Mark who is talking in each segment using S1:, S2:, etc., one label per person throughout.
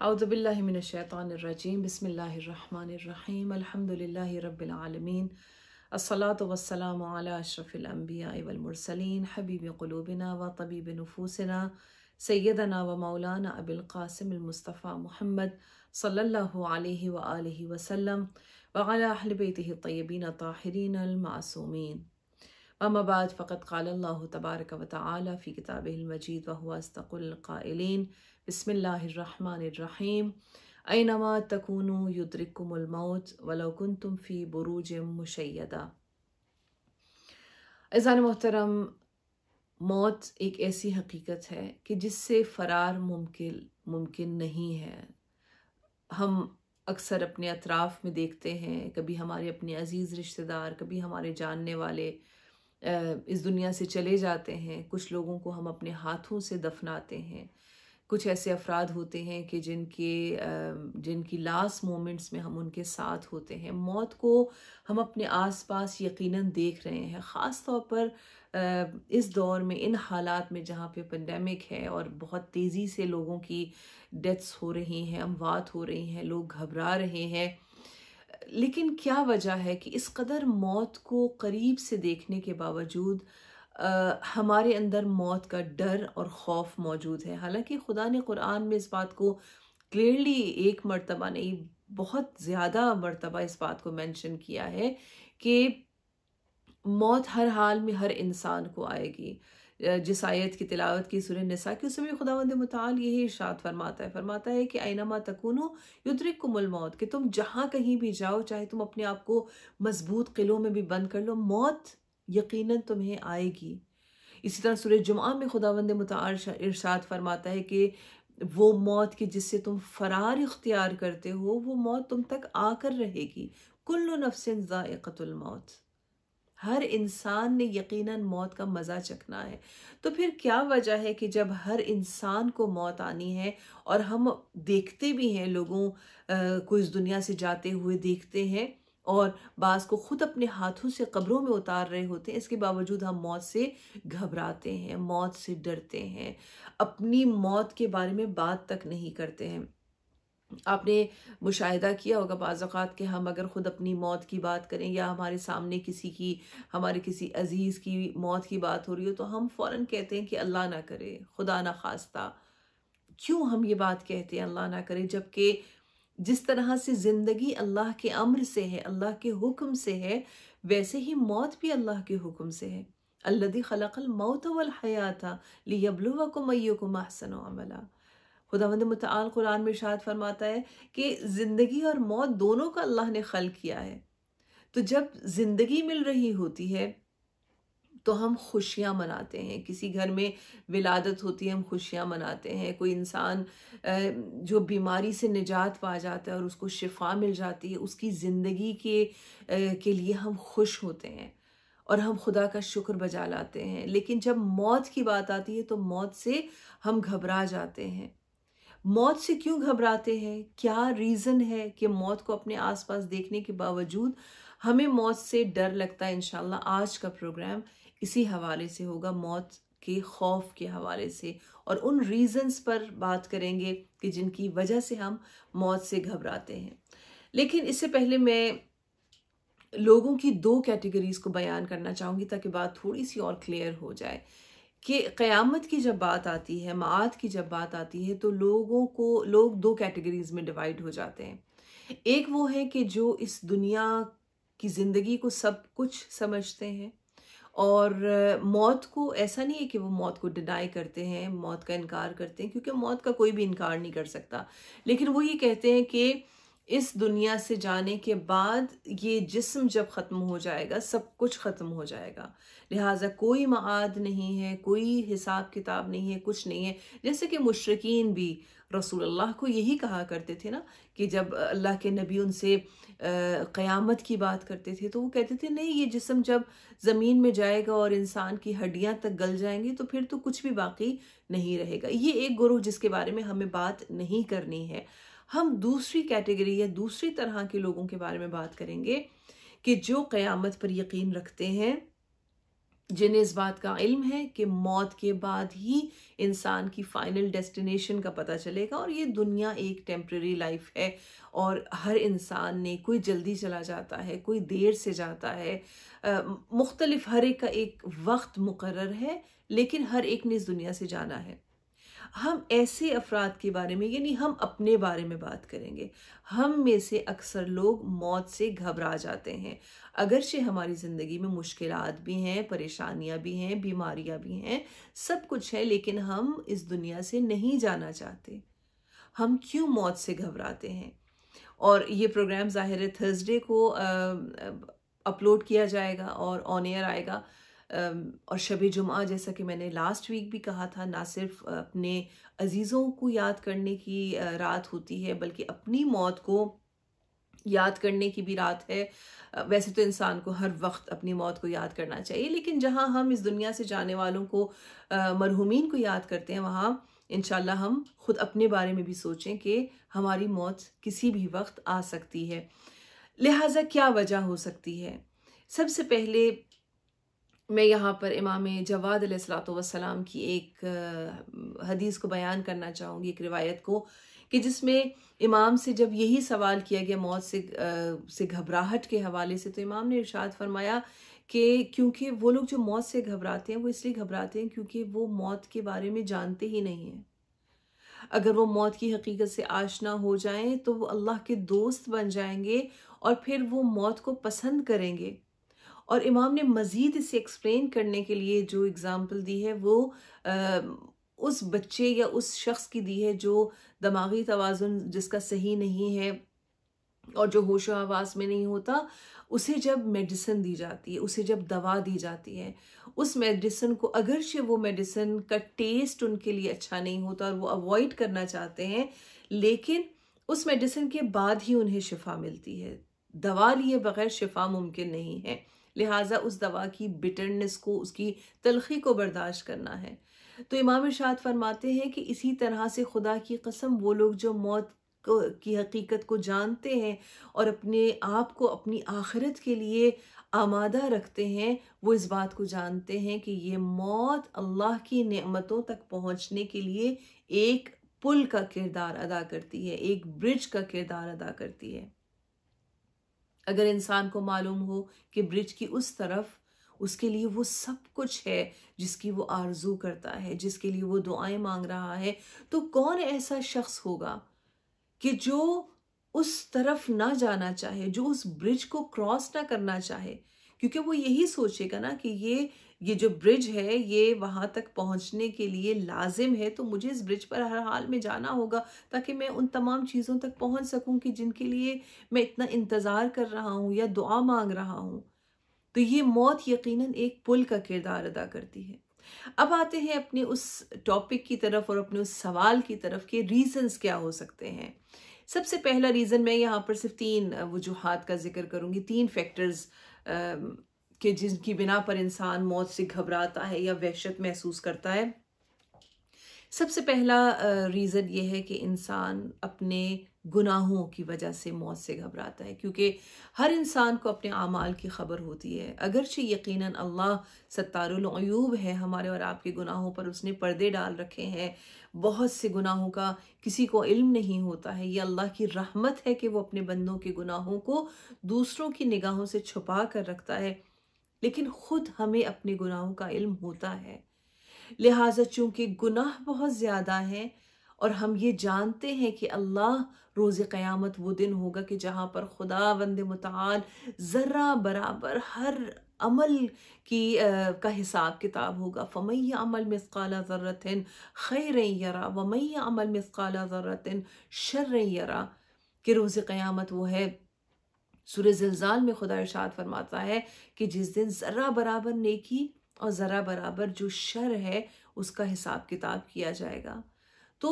S1: اعوذ باللہ من الشیطان الرجیم بسم اللہ الرحمن الرحیم الحمدللہ رب العالمین الصلاة والسلام علی اشرف الانبیاء والمرسلین حبیب قلوبنا و طبیب نفوسنا سیدنا و مولانا ابی القاسم المصطفى محمد صلی اللہ علیہ وآلہ وسلم وعلی اہل بیتہ الطیبین الطاہرین المعصومین. اما بعد فقد قال اللہ تبارک و تعالی فی کتابہ المجید وہو اصدق القائلین بسم اللہ الرحمن الرحیم اینما تکونوا یدرککم الموت ولو کنتم فی بروج مشیدہ. عزیزان محترم، موت ایک ایسی حقیقت ہے کہ جس سے فرار ممکن نہیں ہے. ہم اکثر اپنے اطراف میں دیکھتے ہیں، کبھی ہمارے اپنے عزیز رشتہ دار، کبھی ہمارے جاننے والے اس دنیا سے چلے جاتے ہیں. کچھ لوگوں کو ہم اپنے ہاتھوں سے دفناتے ہیں. کچھ ایسے افراد ہوتے ہیں کہ جن کی لاسٹ مومنٹس میں ہم ان کے ساتھ ہوتے ہیں. موت کو ہم اپنے آس پاس یقیناً دیکھ رہے ہیں، خاص طور پر اس دور میں، ان حالات میں جہاں پہ پینڈیمک ہے اور بہت تیزی سے لوگوں کی ڈیتھس ہو رہی ہیں، اموات ہو رہی ہیں، لوگ گھبرا رہے ہیں. لیکن کیا وجہ ہے کہ اس قدر موت کو قریب سے دیکھنے کے باوجود ہمارے اندر موت کا ڈر اور خوف موجود ہے؟ حالانکہ خدا نے قرآن میں اس بات کو کلیئرلی ایک مرتبہ نہیں، بہت زیادہ مرتبہ اس بات کو مینشن کیا ہے کہ موت ہر حال میں ہر انسان کو آئے گی. جس آیت کی تلاوت کی سورہ نساء کی، اس میں خداوند متعال یہی ارشاد فرماتا ہے کہ اینما تکونوا یدرککم الموت، کہ تم جہاں کہیں بھی جاؤ، چاہے تم اپنے آپ کو مضبوط قلعوں میں بھی بند کر لو، موت یقیناً تمہیں آئے گی. اسی طرح سورہ جمعہ میں خداوند متعال ارشاد فرماتا ہے کہ وہ موت کی جس سے تم فرار اختیار کرتے ہو، وہ موت تم تک آ کر رہے گی. کل نفس ذائقۃ الموت، ہر انسان نے یقیناً موت کا مزہ چکھنا ہے. تو پھر کیا وجہ ہے کہ جب ہر انسان کو موت آنی ہے، اور ہم دیکھتے بھی ہیں لوگوں کو اس دنیا سے جاتے ہوئے دیکھتے ہیں، اور بعض کو خود اپنے ہاتھوں سے قبروں میں اتار رہے ہوتے ہیں، اس کے باوجود ہم موت سے گھبراتے ہیں، موت سے ڈرتے ہیں، اپنی موت کے بارے میں بات تک نہیں کرتے ہیں. آپ نے مشاہدہ کیا ہوگا بعض اوقات کہ ہم اگر خود اپنی موت کی بات کریں، یا ہمارے سامنے ہمارے کسی عزیز کی موت کی بات ہو رہی ہو، تو ہم فوراً کہتے ہیں کہ اللہ نہ کرے، خدا نہ خواستہ. کیوں ہم یہ بات کہتے ہیں اللہ نہ کرے، جبکہ جس طرح سے زندگی اللہ کے امر سے ہے، اللہ کے حکم سے ہے، ویسے ہی موت بھی اللہ کے حکم سے ہے. الذی خلق الموت والحیات لیبلوکم ایکم احسن عملا. خداوند متعال قرآن میں ارشاد فرماتا ہے کہ زندگی اور موت دونوں کا اللہ نے خلق کیا ہے. تو جب زندگی مل رہی ہوتی ہے تو ہم خوشیاں مناتے ہیں. کسی گھر میں ولادت ہوتی ہے، ہم خوشیاں مناتے ہیں. کوئی انسان جو بیماری سے نجات پا جاتا ہے اور اس کو شفا مل جاتی ہے، اس کی زندگی کے لیے ہم خوش ہوتے ہیں اور ہم خدا کا شکر بجا لاتے ہیں. لیکن جب موت کی بات آتی ہے تو موت سے ہم گھبرا جاتے ہیں. موت سے کیوں گھبراتے ہیں؟ کیا ریزن ہے کہ موت کو اپنے آس پاس دیکھنے کے باوجود ہمیں موت سے ڈر لگتا ہے؟ انشاءاللہ آج کا پروگرام اسی حوالے سے ہوگا، موت کے خوف کے حوالے سے، اور ان ریزنز پر بات کریں گے کہ جن کی وجہ سے ہم موت سے گھبراتے ہیں. لیکن اس سے پہلے میں لوگوں کی دو کیٹیگریز کو بیان کرنا چاہوں گی تاکہ بات تھوڑی سی اور کلیئر ہو جائے کہ قیامت کی جب بات آتی ہے، معاد کی جب بات آتی ہے، تو لوگ دو کیٹیگریز میں ڈیوائیڈ ہو جاتے ہیں. ایک وہ ہے کہ جو اس دنیا کی زندگی کو سب کچھ سمجھتے ہیں، اور موت کو ایسا نہیں ہے کہ وہ موت کو ڈینائی کرتے ہیں، موت کا انکار کرتے ہیں، کیونکہ موت کا کوئی بھی انکار نہیں کر سکتا. لیکن وہ یہ کہتے ہیں کہ اس دنیا سے جانے کے بعد یہ جسم جب ختم ہو جائے گا، سب کچھ ختم ہو جائے گا، لہٰذا کوئی معاد نہیں ہے، کوئی حساب کتاب نہیں ہے، کچھ نہیں ہے. جیسے کہ مشرکین بھی رسول اللہ کو یہی کہا کرتے تھے نا، کہ جب اللہ کے نبی ان سے قیامت کی بات کرتے تھے تو وہ کہتے تھے نہیں، یہ جسم جب زمین میں جائے گا اور انسان کی ہڈیاں تک گل جائیں گی تو پھر تو کچھ بھی باقی نہیں رہے گا. یہ ایک گروہ جس کے بارے میں ہمیں بات نہیں کرنی ہے. ہم دوسری کیٹیگری یا دوسری طرح کے لوگوں کے بارے میں بات کریں گے کہ جو قیامت پر یقین رکھتے ہیں، جنہیں اس بات کا علم ہے کہ موت کے بعد ہی انسان کی فائنل ڈیسٹینیشن کا پتہ چلے گا، اور یہ دنیا ایک ٹیمپرری لائف ہے، اور ہر انسان نے کوئی جلدی چلا جاتا ہے، کوئی دیر سے جاتا ہے، مختلف ہر ایک کا ایک وقت مقرر ہے، لیکن ہر ایک نے اس دنیا سے جانا ہے۔ ہم ایسے افراد کے بارے میں، یعنی ہم اپنے بارے میں بات کریں گے، ہم میں سے اکثر لوگ موت سے گھبرا جاتے ہیں، اگرچہ ہماری زندگی میں مشکلات بھی ہیں، پریشانیاں بھی ہیں، بیماریاں بھی ہیں، سب کچھ ہے، لیکن ہم اس دنیا سے نہیں جانا چاہتے۔ ہم کیوں موت سے گھبراتے ہیں؟ اور یہ پروگرام ظاہر ہے تھرسڈے کو اپلوڈ کیا جائے گا اور آن ایئر آئے گا، اور شب جمعہ جیسا کہ میں نے لاسٹ ویک بھی کہا تھا، نہ صرف اپنے عزیزوں کو یاد کرنے کی رات ہوتی ہے، بلکہ اپنی موت کو یاد کرنے کی بھی رات ہے۔ ویسے تو انسان کو ہر وقت اپنی موت کو یاد کرنا چاہیے، لیکن جہاں ہم اس دنیا سے جانے والوں کو، مرحومین کو یاد کرتے ہیں، وہاں انشاءاللہ ہم خود اپنے بارے میں بھی سوچیں کہ ہماری موت کسی بھی وقت آ سکتی ہے۔ لہٰذا کیا وجہ ہو سکتی ہے؟ سب سے پہلے میں یہاں پر امام جواد علیہ الصلوۃ والسلام کی ایک حدیث کو بیان کرنا چاہوں گی، ایک روایت کو، کہ جس میں امام سے جب یہی سوال کیا گیا موت سے گھبراہٹ کے حوالے سے، تو امام نے ارشاد فرمایا کہ کیونکہ وہ لوگ جو موت سے گھبراتے ہیں وہ اس لیے گھبراتے ہیں کیونکہ وہ موت کے بارے میں جانتے ہی نہیں ہیں۔ اگر وہ موت کی حقیقت سے آشنا ہو جائیں تو وہ اللہ کے دوست بن جائیں گے، اور پھر وہ موت کو پسند کریں گے۔ اور امام نے مزید اسے ایکسپلین کرنے کے لیے جو اگزامپل دی ہے، وہ اس بچے یا اس شخص کی دی ہے جو دماغی توازن جس کا صحیح نہیں ہے اور جو ہوش و حواس میں نہیں ہوتا، اسے جب میڈیسن دی جاتی ہے، اسے جب دوا دی جاتی ہے، اس میڈیسن کو، اگرچہ وہ میڈیسن کا ٹیسٹ ان کے لیے اچھا نہیں ہوتا اور وہ اوائڈ کرنا چاہتے ہیں، لیکن اس میڈیسن کے بعد ہی انہیں شفا ملتی ہے۔ دوا لیے بغیر شفا ممکن نہیں ہے، لہٰذا اس دوا کی بٹرنس کو، اس کی تلخی کو برداشت کرنا ہے۔ تو امام ارشاد فرماتے ہیں کہ اسی طرح سے خدا کی قسم وہ لوگ جو موت کی حقیقت کو جانتے ہیں اور اپنے آپ کو اپنی آخرت کے لیے آمادہ رکھتے ہیں، وہ اس بات کو جانتے ہیں کہ یہ موت اللہ کی نعمتوں تک پہنچنے کے لیے ایک پل کا کردار ادا کرتی ہے، ایک برج کا کردار ادا کرتی ہے۔ اگر انسان کو معلوم ہو کہ برج کی اس طرف اس کے لیے وہ سب کچھ ہے جس کی وہ آرزو کرتا ہے، جس کے لیے وہ دعائیں مانگ رہا ہے، تو کون ایسا شخص ہوگا کہ جو اس طرف نہ جانا چاہے، جو اس برج کو کراس نہ کرنا چاہے؟ کیونکہ وہ یہی سوچے گا نا کہ یہ جو برج ہے یہ وہاں تک پہنچنے کے لیے لازم ہے، تو مجھے اس برج پر ہر حال میں جانا ہوگا تاکہ میں ان تمام چیزوں تک پہنچ سکوں کہ جن کے لیے میں اتنا انتظار کر رہا ہوں یا دعا مانگ رہا ہوں۔ تو یہ موت یقیناً ایک پل کا کردار ادا کرتی ہے۔ اب آتے ہیں اپنے اس ٹاپک کی طرف اور اپنے اس سوال کی طرف کہ ریزنز کیا ہو سکتے ہیں۔ سب سے پہلا ریزن، میں یہاں پر صرف 3 وجوہات کا ذکر کروں گی، 3 فیکٹرز کہ جن کی بنا پر انسان موت سے گھبراتا ہے یا وحشت محسوس کرتا ہے۔ سب سے پہلا ریزن یہ ہے کہ انسان اپنے گناہوں کی وجہ سے موت سے گھبراتا ہے، کیونکہ ہر انسان کو اپنے اعمال کی خبر ہوتی ہے، اگرچہ یقیناً اللہ ستار العیوب ہے، ہمارے اور آپ کے گناہوں پر اس نے پردے ڈال رکھے ہیں، بہت سے گناہوں کا کسی کو علم نہیں ہوتا ہے۔ یہ اللہ کی رحمت ہے کہ وہ اپنے بندوں کے گناہوں کو دوسروں کی نگاہوں سے چھپا کر رکھتا ہے، لیکن خود ہمیں اپنے گناہوں کا علم ہوتا ہے۔ لہٰذا چونکہ گناہ بہت زیادہ ہیں اور ہم یہ جانتے ہیں کہ اللہ روز قیامت وہ دن ہوگا کہ جہاں پر خداوند متعال ذرہ برابر ہر عمل کا حساب کتاب ہوگا۔ فَمَن يَعْمَلْ مِثْقَالَ ذَرَّةٍ خَيْرًا يَرَهُ وَمَن يَعْمَلْ مِثْقَالَ ذَرَّةٍ شَرًّا يَرَهُ، کہ روز قیامت وہ ہے، سورہ زلزال میں خدا ارشاد فرماتا ہے کہ جس دن ذرہ برابر نیکی اور ذرہ برابر جو شر ہے اس کا حساب کتاب کیا جائے گا۔ تو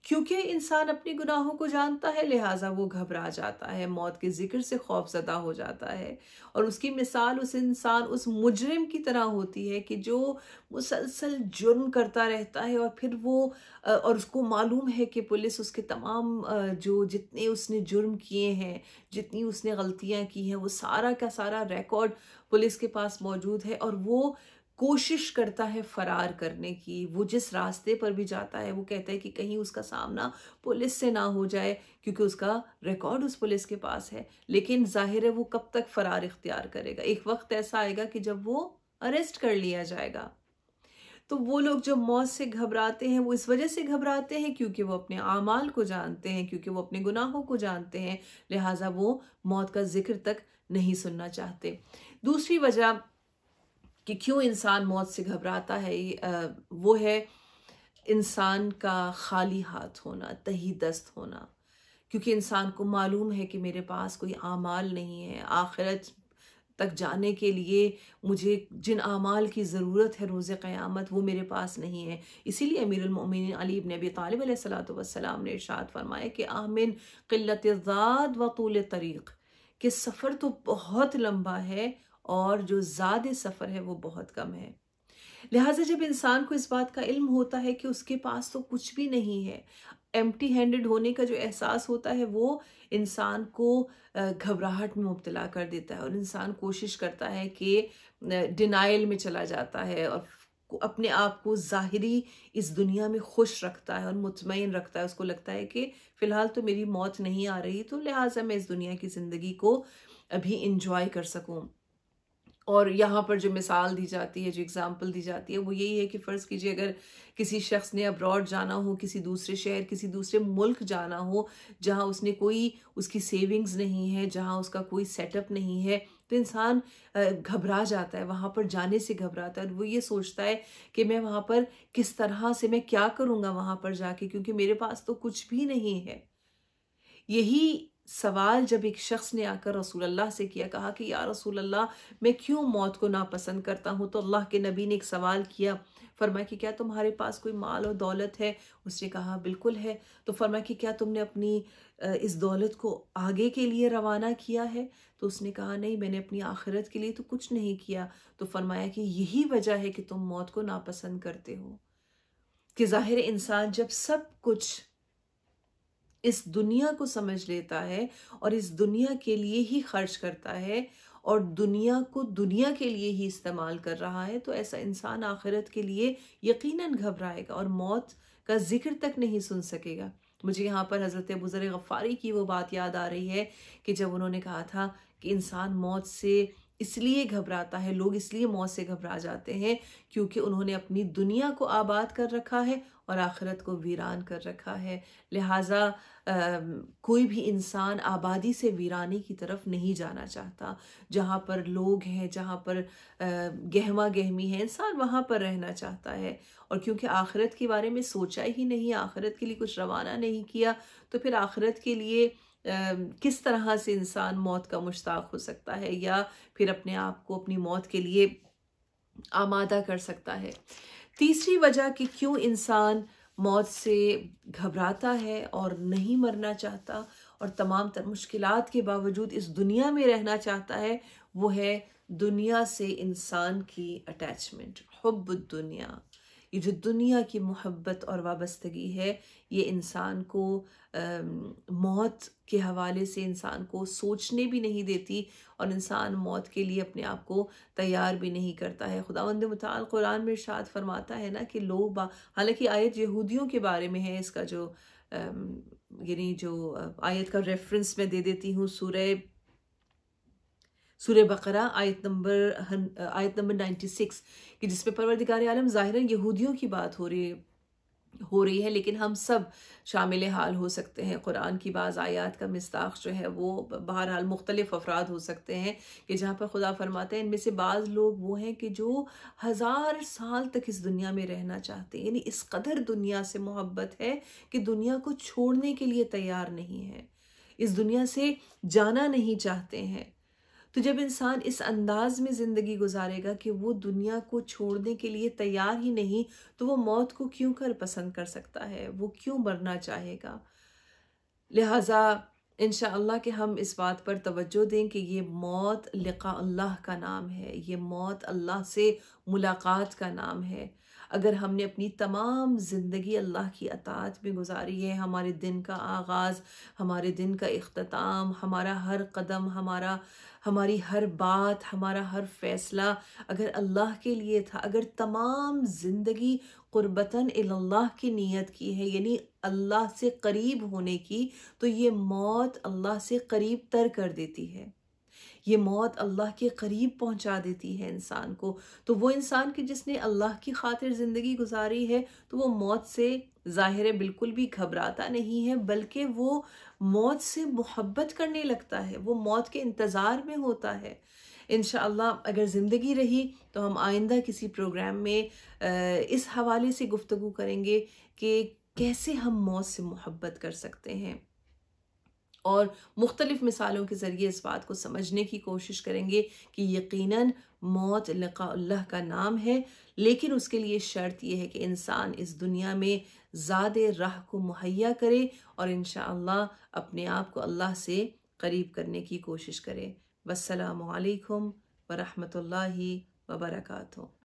S1: کیونکہ انسان اپنے گناہوں کو جانتا ہے، لہٰذا وہ گھبرا جاتا ہے، موت کے ذکر سے خوف زدہ ہو جاتا ہے، اور اس کی مثال اس انسان، اس مجرم کی طرح ہوتی ہے کہ جو مسلسل جرم کرتا رہتا ہے، اور پھر اور اس کو معلوم ہے کہ پولیس اس کے تمام جتنے اس نے جرم کیے ہیں، جتنی اس نے غلطیاں کی ہیں، وہ سارا کا سارا ریکارڈ پولیس کے پاس موجود ہے، اور وہ کوشش کرتا ہے فرار کرنے کی. وہ جس راستے پر بھی جاتا ہے وہ کہتا ہے کہ کہیں اس کا سامنا پولیس سے نہ ہو جائے، کیونکہ اس کا ریکارڈ اس پولیس کے پاس ہے. لیکن ظاہر ہے وہ کب تک فرار اختیار کرے گا؟ ایک وقت ایسا آئے گا کہ جب وہ اریسٹ کر لیا جائے گا. تو وہ لوگ جو موت سے گھبراتے ہیں وہ اس وجہ سے گھبراتے ہیں کیونکہ وہ اپنے اعمال کو جانتے ہیں، کیونکہ وہ اپنے گناہوں کو جانتے ہیں، لہٰذا وہ موت کا ذکر تک نہیں سننا چاہتے. دوسری وجہ کہ کیوں انسان موت سے گھبراتا ہے وہ ہے انسان کا خالی ہاتھ ہونا، تہی دست ہونا. کیونکہ انسان کو معلوم ہے کہ میرے پاس کوئی اعمال نہیں ہے، آخرت تک جانے کے لیے مجھے جن اعمال کی ضرورت ہے روز قیامت وہ میرے پاس نہیں ہے. اسی لیے امیر المؤمنین علی بن ابی طالب علیہ الصلوۃ والسلام نے ارشاد فرمایا کہ آمن قلت الزاد و طول طریق، کہ سفر تو بہت لمبا ہے اور جو زاد سفر ہے وہ بہت کم ہے. لہٰذا جب انسان کو اس بات کا علم ہوتا ہے کہ اس کے پاس تو کچھ بھی نہیں ہے، ایمٹی ہینڈڈ ہونے کا جو احساس ہوتا ہے وہ انسان کو گھبراہٹ میں مبتلا کر دیتا ہے، اور انسان کوشش کرتا ہے کہ ڈینائل میں چلا جاتا ہے اور اپنے آپ کو ظاہری اس دنیا میں خوش رکھتا ہے اور مطمئن رکھتا ہے. اس کو لگتا ہے کہ فی الحال تو میری موت نہیں آ رہی، تو لہٰذا میں اس دنیا کی زندگی کو ابھی انجوائے کر سکوں. اور یہاں پر جو مثال دی جاتی ہے، جو اگزامپل دی جاتی ہے وہ یہی ہے کہ فرض کیجئے اگر کسی شخص نے ابراڈ جانا ہو، کسی دوسرے شہر، کسی دوسرے ملک جانا ہو جہاں اس نے کوئی اس کی سیونگز نہیں ہے، جہاں اس کا کوئی سیٹ اپ نہیں ہے، تو انسان گھبرا جاتا ہے، وہاں پر جانے سے گھبراتا ہے. وہ یہ سوچتا ہے کہ میں وہاں پر کس طرح سے، میں کیا کروں گا وہاں پر جا کے، کیونکہ میرے پاس تو کچھ بھی نہیں ہے. یہی سوال جب ایک شخص نے آ کر رسول اللہ سے کیا، کہا کہ یا رسول اللہ میں کیوں موت کو ناپسند کرتا ہوں، تو اللہ کے نبی نے ایک سوال کیا، فرمایا کہ کیا تمہارے پاس کوئی مال اور دولت ہے؟ اس نے کہا بالکل ہے. تو فرمایا کہ کیا تم نے اپنی اس دولت کو آگے کے لیے روانہ کیا ہے؟ تو اس نے کہا نہیں، میں نے اپنی آخرت کے لیے تو کچھ نہیں کیا. تو فرمایا کہ یہی وجہ ہے کہ تم موت کو ناپسند کرتے ہو، کہ ظاہر انسان جب سب کچھ اس دنیا کو سمجھ لیتا ہے اور اس دنیا کے لیے ہی خرچ کرتا ہے اور دنیا کو دنیا کے لیے ہی استعمال کر رہا ہے، تو ایسا انسان آخرت کے لیے یقیناً گھبرائے گا اور موت کا ذکر تک نہیں سن سکے گا. مجھے یہاں پر حضرت ابو ذر غفاری کی وہ بات یاد آ رہی ہے کہ جب انہوں نے کہا تھا کہ انسان موت سے اس لیے گھبراتا ہے، لوگ اس لیے موت سے گھبرا جاتے ہیں کیونکہ انہوں نے اپنی دنیا کو آباد کر رکھا ہے اور آخرت کو ویران کر رکھا ہے. لہٰذا کوئی بھی انسان آبادی سے ویرانی کی طرف نہیں جانا چاہتا. جہاں پر لوگ ہیں، جہاں پر گہما گہمی ہے، انسان وہاں پر رہنا چاہتا ہے. اور کیونکہ آخرت کے بارے میں سوچا ہی نہیں، آخرت کے لیے کچھ روانہ نہیں کیا، تو پھر آخرت کے لیے کس طرح سے انسان موت کا مشتاق ہو سکتا ہے یا پھر اپنے آپ کو اپنی موت کے لیے آمادہ کر سکتا ہے. تیسری وجہ کہ کیوں انسان موت سے گھبراتا ہے اور نہیں مرنا چاہتا اور تمام تر مشکلات کے باوجود اس دنیا میں رہنا چاہتا ہے، وہ ہے دنیا سے انسان کی اٹیچمنٹ، حب الدنیا. یہ جو دنیا کی محبت اور وابستگی ہے، یہ انسان کو موت کے حوالے سے انسان کو سوچنے بھی نہیں دیتی اور انسان موت کے لیے اپنے آپ کو تیار بھی نہیں کرتا ہے. خداوند متعال قرآن میں ارشاد فرماتا ہے نا کہ لوگ حالانکہ آیت یہودیوں کے بارے میں ہے، اس کا جو یعنی جو آیت کا ریفرنس میں دے دیتی ہوں، سورہ بقرہ آیت نمبر 96 کہ جس میں پروردگار عالم ظاہراً یہودیوں کی بات ہو رہی ہے، لیکن ہم سب شامل حال ہو سکتے ہیں. قرآن کی بعض آیات کا مصداق جو ہے وہ بہرحال مختلف افراد ہو سکتے ہیں کہ جہاں پر خدا فرماتے ہیں ان میں سے بعض لوگ وہ ہیں کہ جو 1000 سال تک اس دنیا میں رہنا چاہتے ہیں، یعنی اس قدر دنیا سے محبت ہے کہ دنیا کو چھوڑنے کے لیے تیار نہیں ہے، اس دنیا سے جانا نہیں چاہتے ہیں. تو جب انسان اس انداز میں زندگی گزارے گا کہ وہ دنیا کو چھوڑنے کے لیے تیار ہی نہیں، تو وہ موت کو کیوں پسند کر سکتا ہے، وہ کیوں مرنا چاہے گا. لہٰذا انشاءاللہ کہ ہم اس بات پر توجہ دیں کہ یہ موت لقاء اللہ کا نام ہے، یہ موت اللہ سے ملاقات کا نام ہے. اگر ہم نے اپنی تمام زندگی اللہ کی اطاعت میں گزاری ہے، ہمارے دن کا آغاز، ہمارے دن کا اختتام، ہمارا ہر قدم، ہماری ہر بات، ہمارا ہر فیصلہ اگر اللہ کے لیے تھا، اگر تمام زندگی قربتاً اللہ کی نیت کی ہے، یعنی اللہ سے قریب ہونے کی، تو یہ موت اللہ سے قریب تر کر دیتی ہے، یہ موت اللہ کے قریب پہنچا دیتی ہے انسان کو۔ تو وہ انسان کہ جس نے اللہ کی خاطر زندگی گزاری ہے، تو وہ موت سے ظاہر ہے بالکل بھی گھبراتا نہیں ہے، بلکہ وہ موت سے محبت کرنے لگتا ہے، وہ موت کے انتظار میں ہوتا ہے۔ انشاءاللہ اگر زندگی رہی تو ہم آئندہ کسی پروگرام میں اس حوالے سے گفتگو کریں گے کہ کیسے ہم موت سے محبت کر سکتے ہیں، اور مختلف مثالوں کے ذریعے اس بات کو سمجھنے کی کوشش کریں گے کہ یقیناً موت لقاء اللہ کا نام ہے، لیکن اس کے لیے شرط یہ ہے کہ انسان اس دنیا میں زاد راہ کو مہیا کرے اور انشاءاللہ اپنے آپ کو اللہ سے قریب کرنے کی کوشش کرے۔ والسلام علیکم ورحمۃ اللہ وبرکاتہ۔